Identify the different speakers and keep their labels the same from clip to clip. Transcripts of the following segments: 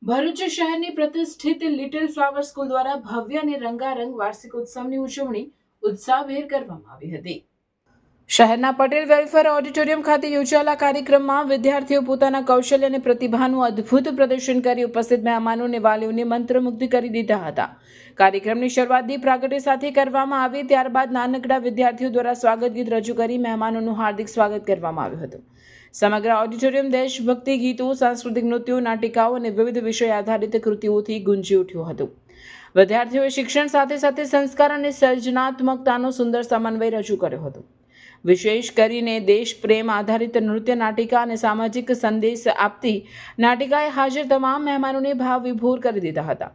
Speaker 1: ભરૂચ શહેરની પ્રતિષ્ઠિત little flower school દ્વારા ભવ્ય અને રંગારંગ વાર્ષિક ઉત્સવની ઉજવણી ઉત્સાહભેર કરવામાં આવી હતી। શહેરના પટેલ વેલફેર ઓડિટોરિયમ ખાતે યોજાયેલા કાર્યક્રમમાં વિદ્યાર્થીઓ પોતાના કૌશલ્ય અને પ્રતિભાનું અદ્ભુત પ્રદર્શન કરી ઉપસ્થિત મહેમાનો અને વાલીઓને મંત્રમુગ્ધ કરી દીધા હતા। કાર્યક્રમની શરૂઆત દીપ પ્રાગટ્ય સાથે કરવામાં આવી, ત્યારબાદ નાનકડા વિદ્યાર્થીઓ દ્વારા સ્વાગત ગીત રજૂ કરી મહેમાનોનું હાર્દિક સ્વાગત કરવામાં આવ્યું હતું। સમગ્ર ઓડિટોરિયમ દેશભક્તિ ગીતો, સાંસ્કૃતિક નૃત્યો, નાટિકાઓ અને વિવિધ વિષય આધારિત કૃતિઓથી ગુંજી ઉઠ્યું હતું। વિદ્યાર્થીઓએ શિક્ષણ સાથે સાથે સંસ્કાર અને સર્જનાત્મકતાનો સુંદર સમન્વય રજૂ કર્યો હતો। વિશેષ કરીને દેશ પ્રેમ આધારિત નૃત્ય નાટિકા અને સામાજિક સંદેશ આપતી નાટિકાએ હાજર તમામ મહેમાનોને ભાવ વિભોર કરી દીધા હતા।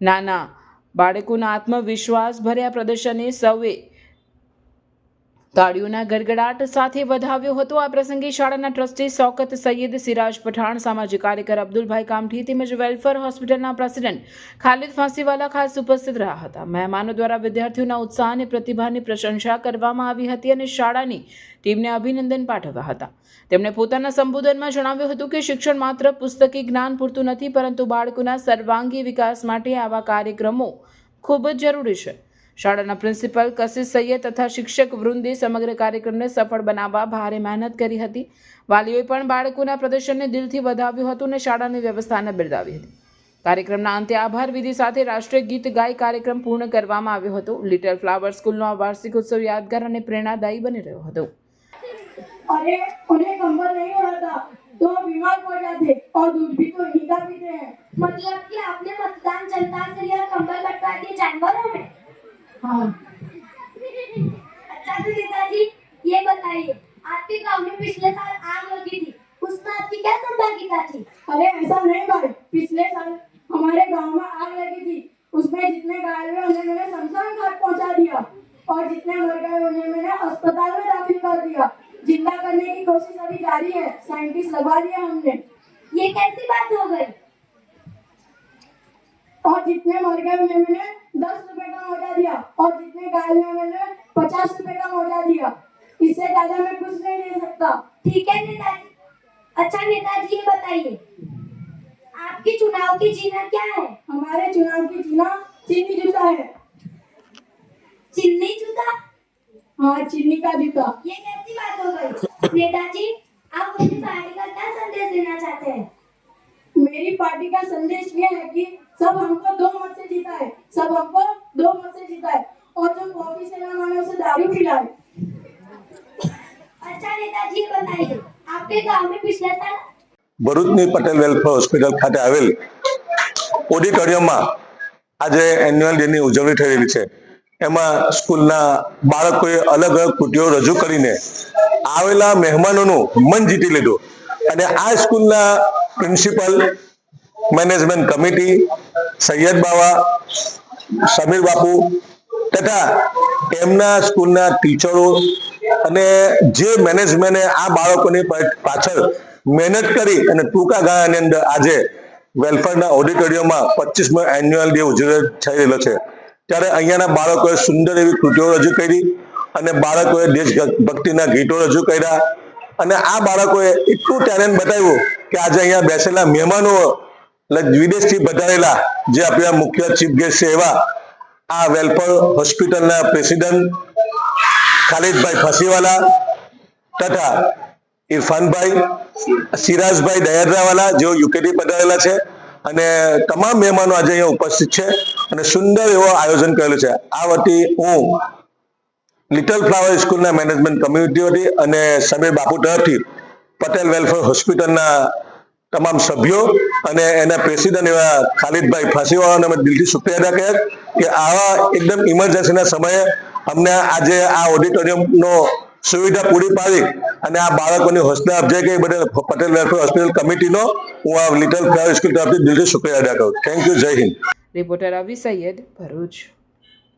Speaker 1: નાના બાળકોના આત્મવિશ્વાસ ભર્યા પ્રદર્શને સૌએ તાળીઓના ગડગડાટ સાથે વધાવ્યો હતો। આ પ્રસંગે શાળાના ટ્રસ્ટી શૌકત સૈયદ, સિરાજ પઠાણ, સામાજિક કાર્યકર અબ્દુલભાઈ કામઠી તેમજ વેલફેર હોસ્પિટલના પ્રેસિડેન્ટ ખાલિદ ફાંસીવાલા ખાસ ઉપસ્થિત રહ્યા હતા। મહેમાનો દ્વારા વિદ્યાર્થીઓના ઉત્સાહ અને પ્રતિભાની પ્રશંસા કરવામાં આવી હતી અને શાળાની ટીમને અભિનંદન પાઠવ્યા હતા। તેમણે પોતાના સંબોધનમાં જણાવ્યું હતું કે શિક્ષણ માત્ર પુસ્તકી જ્ઞાન પૂરતું નથી, પરંતુ બાળકોના સર્વાંગી વિકાસ માટે આવા કાર્યક્રમો ખૂબ જ જરૂરી છે। શાળાના પ્રિન્સિપલ કશિશ સૈયદ તથા શિક્ષક વૃંદે સમગ્ર કાર્યક્રમને સફળ બનાવવા ભારે મહેનત કરી હતી। વાલીઓએ પણ બાળકોના પ્રદર્શનને દિલથી વધાવ્યું હતું અને શાળાની વ્યવસ્થાને બિરદાવી હતી। કાર્યક્રમના અંતે આભાર વિધિ સાથે રાષ્ટ્રીય ગીત ગાઈ કાર્યક્રમ પૂર્ણ કરવામાં આવ્યો હતો। લિટલ ફ્લાવર સ્કૂલનો આ વાર્ષિક ઉત્સવ યાદગાર અને પ્રેરણાદાયી બની રહ્યો હતો।
Speaker 2: अरे उन्हें कंबल नहीं उड़ाता तो बीमार पड़ जाते और दूध भी तो इन्हीं का पीते हैं।
Speaker 3: मतलब कि आपने मतदान जनता से लिया, कंबल बंटवा दिए जानवरों में।
Speaker 2: हाँ।
Speaker 3: अच्छा तो नेताजी ये बताइए, आपके गांव में पिछले साल आग लगी थी, उसमें आपकी क्या सहभागिता थी?
Speaker 2: अरे ऐसा नहीं भाई, पिछले साल हमारे गांव में आग लगी थी, उसमें जितने घायल हुए उन्हें मैंने शमशान घाट पहुंचा दिया और जितने मर गए उन्हें मैंने अस्पताल में दाखिल कर दिया। जिंदा करने की कोशिश अभी जारी है, साइंटिस्ट लगा दिया हमने।
Speaker 3: ये कैसी बात हो गई?
Speaker 2: और जितने मर गए उन्हें मैंने 10 रुपए का मौजा दिया और जितने घायल हुए मैंने 50 रुपए का मौजा दिया। इससे ज्यादा मैं कुछ नहीं दे सकता।
Speaker 3: ठीक है नेताजी। अच्छा नेताजी ये बताइए, आपकी चुनाव की चिन्ह क्या है?
Speaker 2: हमारे चुनाव की चिन्ह चीनी जूता है।
Speaker 3: चिन्नी जूता?
Speaker 2: हाँ, चीनी का जूता।
Speaker 3: ये कैसी बात हो गई? नेताजी आप अपनी पार्टी का क्या संदेश देना चाहते हैं?
Speaker 2: मेरी पार्टी का संदेश ये है कि सब हमको 2 मत से जीता है, सब हमको 2 मत से जीता है और जो कॉफी से ना माने उसे दारू पिलाए।
Speaker 3: अच्छा नेताजी ये बताइए, आपके गांव में पिछले साल
Speaker 4: ભરૂચની પટેલ વેલફેર હોસ્પિટલ ખાતે આવેલ ઓડિટોરિયમમાં આજે એન્યુઅલ ડેની ઉજવણી થઈ રહી છે। એમાં સ્કૂલના બાળકોએ અલગ અલગ કૃતિઓ રજૂ કરીને આવેલા મહેમાનોનું મન જીતી લીધું અને આ સ્કૂલના પ્રિન્સિપલ, મેનેજમેન્ટ કમિટી, સૈયદ બાવા, સમીર બાપુ તથા એમના સ્કૂલના ટીચરો અને જે મેનેજમેન્ટે આ બાળકોની પાછળ મહેનત કરી અને ટૂંકા ગાળાની અંદર આજે વેલફેરના ઓડિટોરિયમમાં 25મો એન્યુઅલ ડે ઉજવણી થઈ રહેલો છે। ત્યારે અહીંયાના બાળકોએ સુંદર એવી કૃતિઓ રજૂ કરી અને બાળકોએ દેશભક્તિના ગીતો રજૂ કર્યા અને આ બાળકોએ એટલું ટેલેન્ટ બતાવ્યું કે આજે અહીંયા બેસેલા મહેમાનો વિદેશથી પધારેલા જે આપણા મુખ્ય ચીફ ગેસ્ટ છે એવા આ વેલફેર હોસ્પિટલના પ્રેસિડેન્ટ ખાલિદભાઈ ફાંસીવાલા તથા ઇરફાનભાઈ, સિરાજભાઈ દયાદરાવાલા જેઓ યુકેથી પધારેલા છે અને તમામ મહેમાનો આજે અહીંયા ઉપસ્થિત છે અને સુંદર એવો આયોજન કરેલું છે। આ વતી હું લિટલ ફ્લાવર સ્કૂલના મેનેજમેન્ટ કમ્યુનિટી વતી અને સમીર બાપુ તરફથી પટેલ વેલફેર હોસ્પિટલના તમામ સભ્યો અને એના પ્રેસિડેન્ટ એવા ખાલિદભાઈ ફાંસીવાલાને અમે દિલથી શુક્રિયા અદા કર્યા કે આવા એકદમ ઇમરજન્સીના સમયે અમને આજે આ ઓડિટોરિયમનો સુવિધા પૂરી પાડી અને આ બાળકોની હોસ્ટેલ અફજાઈ કરી બદલ પટેલ વેલફેર હોસ્પિટલ કમિટીનો હું આ લિટલ ફ્લાવર સ્કૂલ તરફથી દિલથી શુક્રિયા અદા કરું। થેન્ક યુ, જય હિન્દ।
Speaker 1: રિપોર્ટર અવી સૈયદ, ભરૂચ।